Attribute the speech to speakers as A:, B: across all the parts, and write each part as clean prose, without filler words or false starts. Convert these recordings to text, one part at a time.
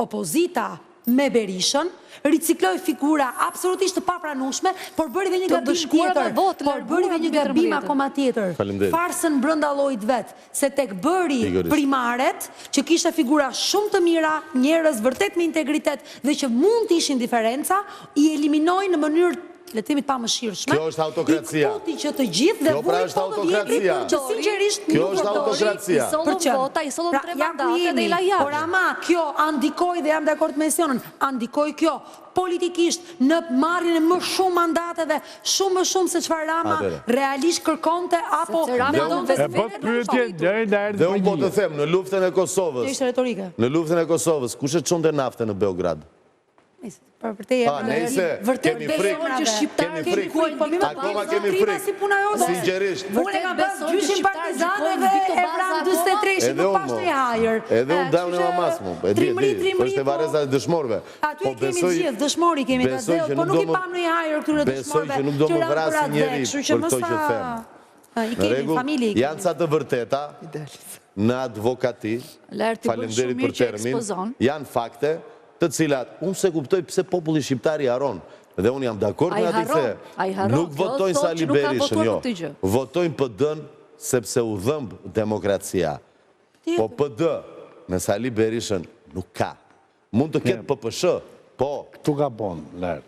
A: opozita me Berishën, ricikloj figura absolutisht të papranueshme, por bëri dhe një gabim tjetër. Por bëri dhe një gabim akoma tjetër. Farsën brenda llojit vet, se tek bëri primaret, që kishte figura shumë të mira, njerëz vërtet me integritet dhe që mund të ishin diferenca, I eliminoi në mënyrë le të themi pamëshirshme.
B: Kjo është autokracia.
A: I kputi që të gjithë dhe
B: pra është autokracia.
A: Që sinqerisht
B: kjo është autokracia.
C: I sollën 3 mandate dhe I la jashtë.
A: Por ama kjo andikoi dhe jam dakord me Sionën, andikoi kjo politikisht në marrjen e më shumë mandateve, shumë më shumë se çfarë Rama realisht kërkonte apo mendonte se
B: Dhe unë po të them, në luftën e Kosovës.
A: Ishte retorike.
B: Në luftën e Kosovës, kush e çonte naftën në Beograd?
A: Për te
B: kemi frikë, akoma kemi frikë, sinqerisht.
A: Unë kam bërë gjyshin partizanëve e vran 43-shin në pashtë I hajër.
B: Edhe unë dam në mamasmu, është e vareza e dëshmorve.
A: Aty kemi gjithë, dëshmori kemi të dhe, po nuk I pam në I hajër këtyre dëshmorve.
B: Besoj që nuk do më vrasi njeri për këto që them.
A: I kemi familje.
B: Janë ca të vërteta në advokati, falemderit për termin, janë fakte, të cilat, unë se kuptoj pëse populli shqiptari haron, dhe unë jam dakord në ati se nuk votojnë Sali Berishën, jo, votojnë PD-n sepse u dhëmb demokracia. Po PD me Sali Berishën nuk ka. Mund të ketë PPSH, po.
D: Këtu gabon, lërë.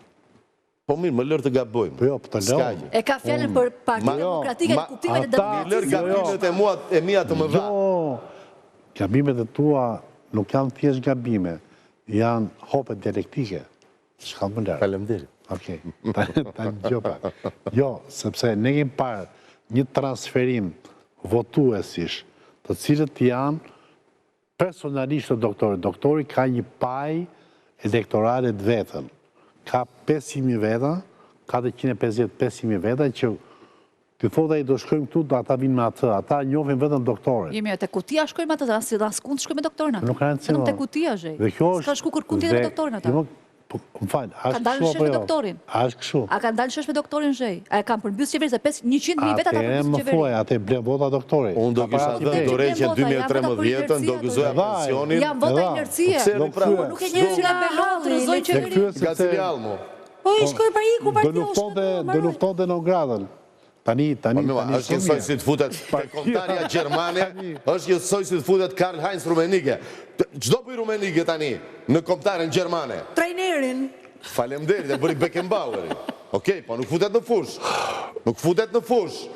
B: Po mirë, më lërë të gabojmë.
D: Po jo, për të lërë.
C: E ka fjallën për Parti Demokratike në kuptimet e demokracisë.
B: Mi lërë gabimet e mija të më dha.
D: Jo, gabimet e tua nuk janë thjesht gabime. Janë hopet dialektike. Shka më lërë.
B: Falemderit.
D: Okej, ta një gjopa. Jo, sepse ne kemi parë një transferim votuesish, të cilët janë personalisht të doktorit. Doktori ka një paj elektoralet vetën. Ka 500.000 veta, ka 550.000 veta, që të thotë do shkojmë këtu, do ata vinë me atë. Ata njohin vetëm doktorin.
C: Jemi, te kutia shkojmë atë, dhe askund shkojmë me doktorin atë.
D: Nuk kanë cënë.
C: Te kutia, zhej. Ska shku kërkun tjetë me doktorin atë.
D: Më falë,
C: ka dalë shesh me doktorin.
D: Ashtë këshu.
C: A ka dalë shesh me doktorin, zhej. A e kam përmbys qeveri, se 100.000 veta ta përmbys qeveri.
D: Më thuaj, atë ble vota doktorit.
B: Unë do kisha dhënë dorëheqjen 2013, do gëzoja pensionin.
C: Jam vota inercie. Nuk e njerë që nga belon të rëzoj qeveri.
A: Po I shkoj për iku partijos.
D: Do luftonte në gradën. Tani
B: është njësoj si të futet kontarja Gjermane, është njësoj si të futet Karl Heinz Rumenike. Gjdo për Rumenike tani, në komptarën Gjermane.
A: Trajnerin.
B: Falemderit, e bëri Beckenbaueri. Okej, po nuk futet në fush. Nuk futet në fush.